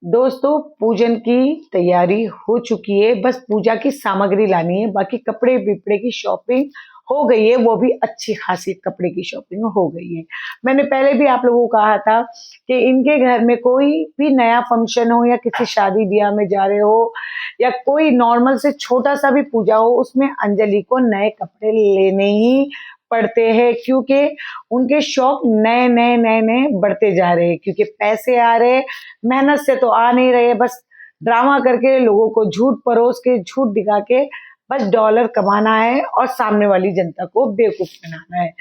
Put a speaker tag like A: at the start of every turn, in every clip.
A: दोस्तों पूजन की तैयारी हो चुकी है, बस पूजा की सामग्री लानी है। बाकी कपड़े बिपड़े की शॉपिंग हो गई है, वो भी अच्छी खासी कपड़े की शॉपिंग हो गई है। मैंने पहले भी आप लोगों को कहा था कि इनके घर में कोई भी नया फंक्शन हो या किसी शादी ब्याह में जा रहे हो या कोई नॉर्मल से छोटा सा भी पूजा हो, उसमें अंजलि को नए कपड़े लेने ही पड़ते हैं, क्योंकि उनके शौक नए नए नए नए बढ़ते जा रहे हैं। क्योंकि पैसे आ रहे हैं, मेहनत से तो आ नहीं रहे, बस ड्रामा करके लोगों को झूठ परोस के झूठ दिखा के बस डॉलर कमाना है और सामने वाली जनता को बेवकूफ बनाना है।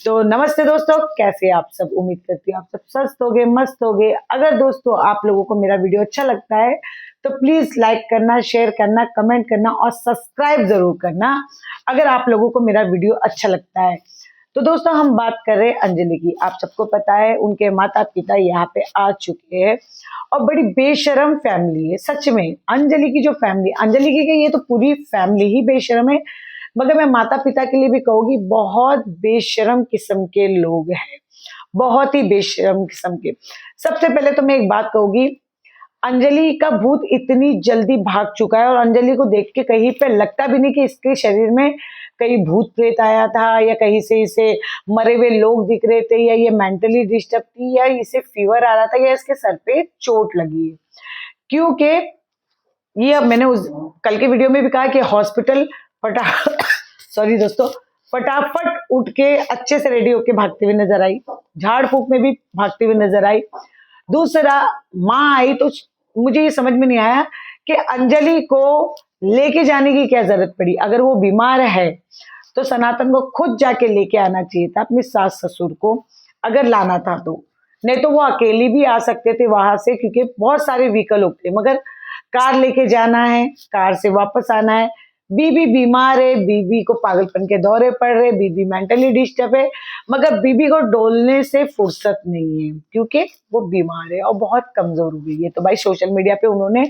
A: तो नमस्ते दोस्तों, कैसे आप सब? उम्मीद करती हूँ आप सब स्वस्थ होगे, मस्त होगे। अगर दोस्तों आप लोगों को मेरा वीडियो अच्छा लगता है तो प्लीज लाइक करना, शेयर करना, कमेंट करना और सब्सक्राइब जरूर करना अगर आप लोगों को मेरा वीडियो अच्छा लगता है। तो दोस्तों हम बात कर रहे हैं अंजलि की। आप सबको पता है उनके माता पिता यहाँ पे आ चुके हैं और बड़ी बेशरम फैमिली है। सच में अंजलि की जो फैमिली, अंजलि की ये तो पूरी फैमिली ही बेशरम है, मगर मैं माता पिता के लिए भी कहूंगी बहुत बेशरम किस्म के लोग हैं, बहुत ही बेशरम किस्म के। सबसे पहले तो मैं एक बात कहूंगी, अंजलि का भूत इतनी जल्दी भाग चुका है और अंजलि को देख के कहीं पे लगता भी नहीं कि इसके शरीर में कहीं भूत प्रेत आया था या कहीं से इसे मरे हुए लोग दिख रहे थे या ये मेंटली डिस्टर्ब थी या इसे फीवर आ रहा था या इसके सर पे चोट लगी है। क्योंकि ये अब मैंने उस कल के वीडियो में भी कहा कि हॉस्पिटल फटा सॉरी दोस्तों, फटाफट उठ के अच्छे से रेडी होके भागते हुए नजर आई, झाड़ फूक में भी भागते हुए नजर आई। दूसरा, माँ आई तो मुझे ये समझ में नहीं आया कि अंजलि को लेके जाने की क्या जरूरत पड़ी। अगर वो बीमार है तो सनातन को खुद जाके लेके आना चाहिए था, अपनी सास ससुर को अगर लाना था तो। नहीं तो वो अकेली भी आ सकते थे वहां से, क्योंकि बहुत सारे व्हीकल होते हैं, मगर कार लेके जाना है, कार से वापस आना है। बीबी बीमार है, बीबी को पागलपन के दौरे पड़ रहे, बीबी मेंटली डिस्टर्ब है, मगर बीबी को डोलने से फुर्सत नहीं है क्योंकि वो बीमार है और बहुत कमजोर हो गई है। तो भाई सोशल मीडिया पे उन्होंने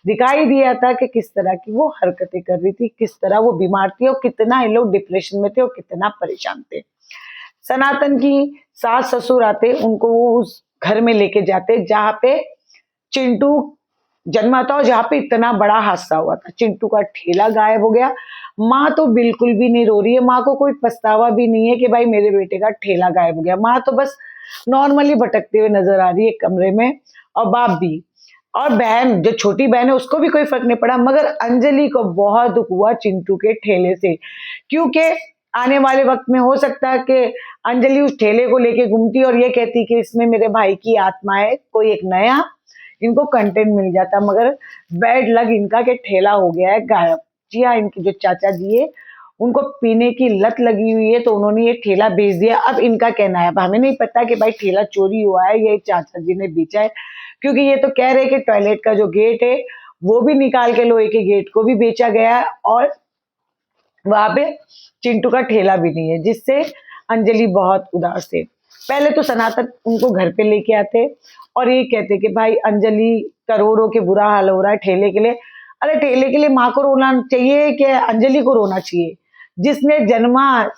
A: दिखाई दिया था कि किस तरह की वो हरकतें कर रही थी, किस तरह वो बीमार थी और कितना ये लोग डिप्रेशन में थे और कितना परेशान थे। सनातन की सास ससुर आते, उनको वो उस घर में लेके जाते जहाँ पे चिंटू जन्मा था और जहाँ पे इतना बड़ा हादसा हुआ था। चिंटू का ठेला गायब हो गया। माँ तो बिल्कुल भी नहीं रो रही है, माँ को कोई पछतावा भी नहीं है कि भाई मेरे बेटे का ठेला गायब हो गया। माँ तो बस नॉर्मली भटकते हुए नजर आ रही है कमरे में, और बाप भी। और बहन, जो छोटी बहन है, उसको भी कोई फर्क नहीं पड़ा, मगर अंजलि को बहुत दुख हुआ चिंटू के ठेले से। क्योंकि आने वाले वक्त में हो सकता है कि अंजलि उस ठेले को लेके घूमती और ये कहती कि इसमें मेरे भाई की आत्मा है, कोई एक नया इनको कंटेंट मिल जाता। मगर बैड लग इनका के ठेला हो गया है गायब। जी हाँ, इनके जो चाचा जी है उनको पीने की लत लगी हुई है, तो उन्होंने ये ठेला बेच दिया। अब इनका कहना है, अब हमें नहीं पता कि भाई ठेला चोरी हुआ है ये चाचा जी ने बेचा है, क्योंकि ये तो कह रहे कि टॉयलेट का जो गेट है वो भी निकाल के लोहे के गेट को भी बेचा गया है और वहां पे चिंटू का ठेला भी नहीं है, जिससे अंजलि बहुत उदास है। पहले तो सनातन उनको घर पे लेके आते और ये कहते कि भाई अंजलि करोड़ों के बुरा हाल हो रहा है ठेले के लिए। अरे ठेले के लिए माँ को रोना चाहिए कि अंजलि को रोना चाहिए? जिसने जन्मा,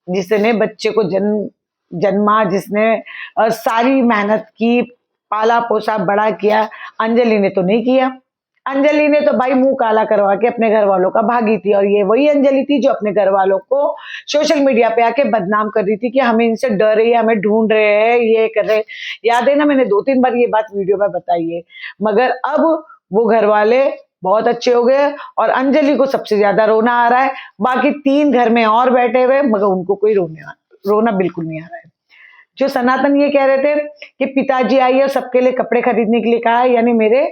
A: जिसने बच्चे को जन्मा, जिसने सारी मेहनत की, पाला पोसा बड़ा किया, अंजलि ने तो नहीं किया। अंजलि ने तो भाई मुंह काला करवा के अपने घर वालों का भागी थी, और ये वही अंजलि थी जो अपने घर वालों को सोशल मीडिया पे आके बदनाम कर रही थी कि हमें इनसे डर रही है, हमें ढूंढ रहे हैं, ये कर रहे। याद है ना, मैंने 2-3 बार ये बात वीडियो में बताई है। मगर अब वो घर वाले बहुत अच्छे हो गए और अंजलि को सबसे ज्यादा रोना आ रहा है। बाकी 3 घर में और बैठे हुए, मगर उनको कोई रोना बिल्कुल नहीं आ रहा है। जो सनातन ये कह रहे थे कि पिताजी आई और सबके लिए कपड़े खरीदने के लिए कहा है, यानी मेरे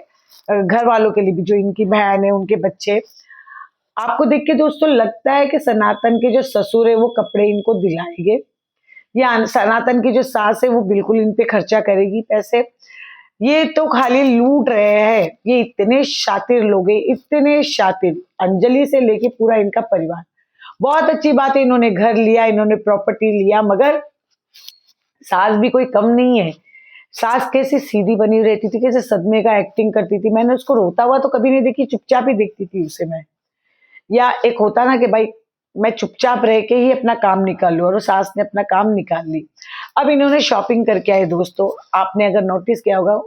A: घर वालों के लिए भी, जो इनकी बहन है, उनके बच्चे। आपको देख के दोस्तों लगता है कि सनातन के जो ससुर है वो कपड़े इनको दिलाएंगे, या सनातन की जो सास है वो बिल्कुल इन पे खर्चा करेगी पैसे? ये तो खाली लूट रहे हैं। ये इतने शातिर लोग हैं, इतने शातिर, अंजलि से लेके पूरा इनका परिवार। बहुत अच्छी बात है, इन्होंने घर लिया, इन्होंने प्रॉपर्टी लिया, मगर सास भी कोई कम नहीं है। सास कैसे सीधी बनी रहती थी, कैसे सदमे का एक्टिंग करती थी। मैंने उसको रोता हुआ तो कभी नहीं देखी, चुपचाप ही देखती थी उसे मैं। या एक होता ना कि भाई मैं चुपचाप रह के ही अपना काम निकाल लूं, और वो सास ने अपना काम निकाल ली। अब इन्होंने शॉपिंग करके आए दोस्तों, आपने अगर नोटिस किया होगा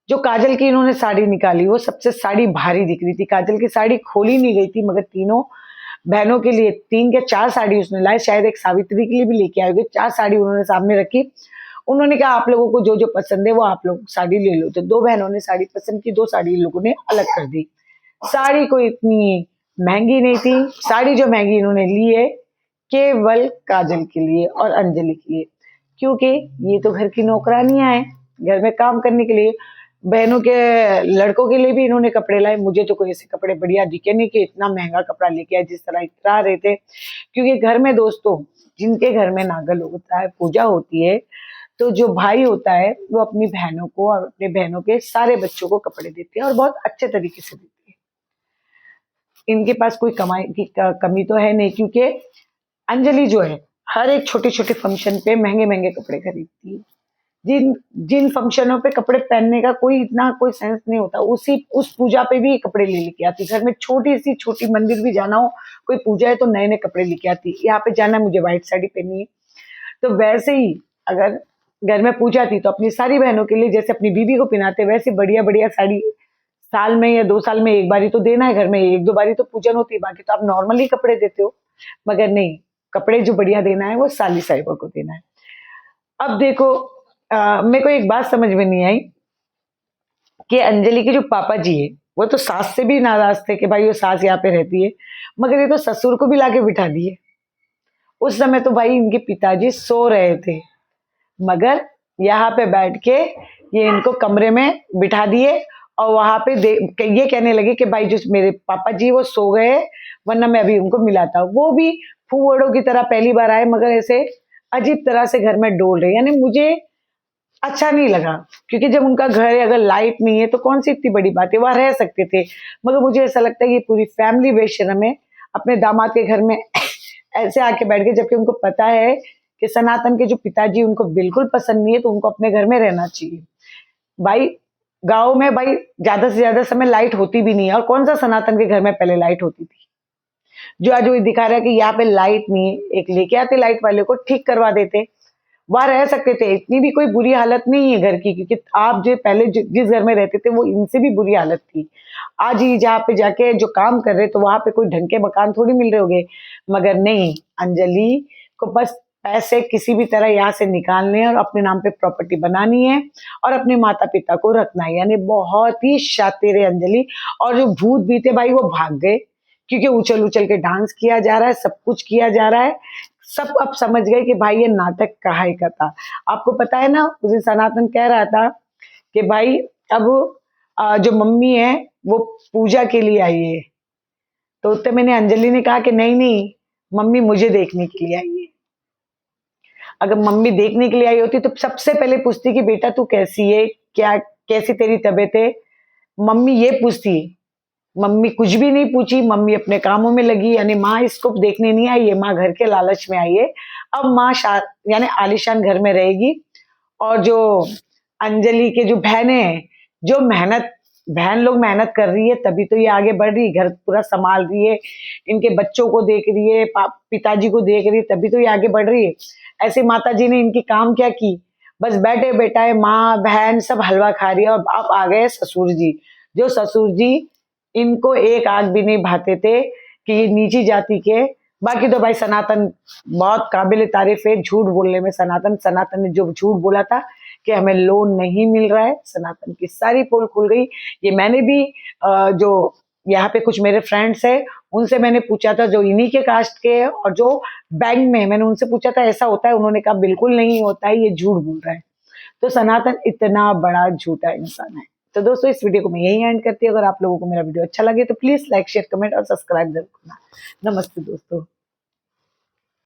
A: जो काजल की इन्होंने साड़ी निकाली वो सबसे साड़ी भारी दिख रही थी। काजल की साड़ी खोली नहीं गई थी, मगर तीनों बहनों के लिए 3 या 4 साड़ी उसने लाई, शायद एक सावित्री के लिए भी लेके आए होंगे। 4 साड़ी उन्होंने सामने रखी। उन्होंने कहा आप लोगों को जो जो पसंद है वो आप लोग साड़ी ले लो। तो 2 बहनों ने साड़ी पसंद की, 2 साड़ी इन लोगों ने अलग कर दी। साड़ी कोई इतनी महंगी नहीं थी। साड़ी जो महंगी इन्होंने ली है केवल काजल के लिए और अंजलि के लिए, क्योंकि ये तो घर की नौकरानियां हैं, घर में काम करने के लिए। बहनों के लड़कों के लिए भी इन्होंने कपड़े लाए। मुझे तो कोई ऐसे कपड़े बढ़िया दिखे नहीं कि इतना महंगा कपड़ा लेके आए जिस तरह इतरा रहे थे। क्योंकि घर में दोस्तों, जिनके घर में नागल होता है, पूजा होती है, तो जो भाई होता है वो अपनी बहनों को और अपने बहनों के सारे बच्चों को कपड़े देते हैं और बहुत अच्छे तरीके से देते हैं। इनके पास कोई कमाई की कमी तो है नहीं, क्योंकि अंजलि जो है हर एक छोटे छोटे फंक्शन पे महंगे महंगे कपड़े खरीदती है। जिन जिन फंक्शनों पे कपड़े पहनने का कोई इतना कोई सेंस नहीं होता, उसी उस पूजा पे भी कपड़े ले लेके आती। घर में छोटी सी छोटी मंदिर भी जाना हो, कोई पूजा है तो नए नए कपड़े लेके आती। यहाँ पे जाना है, मुझे व्हाइट साड़ी पहननी है। तो वैसे ही अगर घर में पूजा थी तो अपनी सारी बहनों के लिए जैसे अपनी बीबी को पहनाते, वैसे बढ़िया बढ़िया साड़ी साल में या 2 साल में एक बारी तो देना है। घर में 1-2 बारी तो पूजन होती है, बाकी तो आप नॉर्मली कपड़े देते हो। मगर नहीं, कपड़े जो बढ़िया देना है वो साली साहिबा को देना है। अब देखो, मेरे को एक बात समझ में नहीं आई कि अंजलि के जो पापा जी है वो तो सास से भी नाराज थे कि भाई वो सास यहाँ पे रहती है, मगर ये तो ससुर को भी लाके बिठा दिए। उस समय तो भाई इनके पिताजी सो रहे थे, मगर यहाँ पे बैठ के ये इनको कमरे में बिठा दिए और वहां पे ये कहने लगे कि भाई जो मेरे पापा जी वो सो गए, वरना मैं अभी उनको मिलाता। वो भी फूवड़ों की तरह पहली बार आए, मगर ऐसे अजीब तरह से घर में डोल रहे। यानी मुझे अच्छा नहीं लगा, क्योंकि जब उनका घर है, अगर लाइट नहीं है तो कौन सी इतनी बड़ी बात है, वहां रह सकते थे। मगर मुझे ऐसा लगता है कि पूरी फैमिली बेशर्म है, अपने दामाद के घर में ऐसे आके बैठ गए, जबकि उनको पता है कि सनातन के जो पिताजी उनको बिल्कुल पसंद नहीं है, तो उनको अपने घर में रहना चाहिए। भाई गांव में भाई ज्यादा से ज्यादा समय लाइट होती भी नहीं है, और कौन सा सनातन के घर में पहले लाइट होती थी। जो आज वो दिखा रहा है कि यहाँ पे लाइट नहीं है, एक लेके आते लाइट वाले को, ठीक करवा देते, वहां रह सकते थे। इतनी भी कोई बुरी हालत नहीं है घर की, क्योंकि आप जो पहले जिस घर में रहते थे वो इनसे भी बुरी हालत थी। आज ही जहाँ पे जाके जो काम कर रहे तो वहां पे कोई ढंग के मकान थोड़ी मिल रहे होंगे। मगर नहीं, अंजलि को बस पैसे किसी भी तरह यहाँ से निकालने हैं और अपने नाम पे प्रॉपर्टी बनानी है और अपने माता पिता को रखना है। यानी बहुत ही शातिर है अंजलि। और जो भूत भी थे भाई वो भाग गए, क्योंकि उछल उछल के डांस किया जा रहा है, सब कुछ किया जा रहा है। सब अब समझ गए कि भाई ये नाटक कहाँ का था। आपको पता है ना, उस दिन सनातन कह रहा था कि भाई अब जो मम्मी है वो पूजा के लिए आई है। तो उत्तर मैंने अंजलि ने कहा कि नहीं नहीं, मम्मी मुझे देखने के लिए आई है। अगर मम्मी देखने के लिए आई होती तो सबसे पहले पूछती कि बेटा तू कैसी है, क्या कैसी तेरी तबीयत है। मम्मी ये पूछती, मम्मी कुछ भी नहीं पूछी। मम्मी अपने कामों में लगी। यानी माँ इसको देखने नहीं आई है, माँ घर के लालच में आई है। अब माँ यानी आलीशान घर में रहेगी। और जो अंजलि के जो बहनें हैं, जो मेहनत बहन लोग मेहनत कर रही है, तभी तो ये आगे बढ़ रही है, घर पूरा संभाल रही है, इनके बच्चों को देख रही है, पिताजी को देख रही है, तभी तो ये आगे बढ़ रही है। ऐसे माता जी ने इनकी काम क्या की, बस बैठे बैठाए माँ बहन सब हलवा खा रही है। और अब आ गए ससुर जी। जो ससुर जी, इनको एक आग भी नहीं भाते थे कि ये नीची जाति के। बाकी तो भाई सनातन बहुत काबिल तारीफ है झूठ बोलने में। सनातन ने जो झूठ बोला था कि हमें लोन नहीं मिल रहा है, सनातन की सारी पोल खुल गई। ये मैंने भी जो यहाँ पे कुछ मेरे फ्रेंड्स है उनसे मैंने पूछा था, जो इन्हीं के कास्ट के है और जो बैंक में, मैंने उनसे पूछा था ऐसा होता है, उन्होंने कहा बिल्कुल नहीं होता है, ये झूठ बोल रहा है। तो सनातन इतना बड़ा झूठा इंसान है। तो दोस्तों इस वीडियो को मैं यही एंड करती हूँ। अगर आप लोगों को मेरा वीडियो अच्छा लगे तो प्लीज लाइक शेयर कमेंट और सब्सक्राइब जरूर करना। नमस्ते दोस्तों।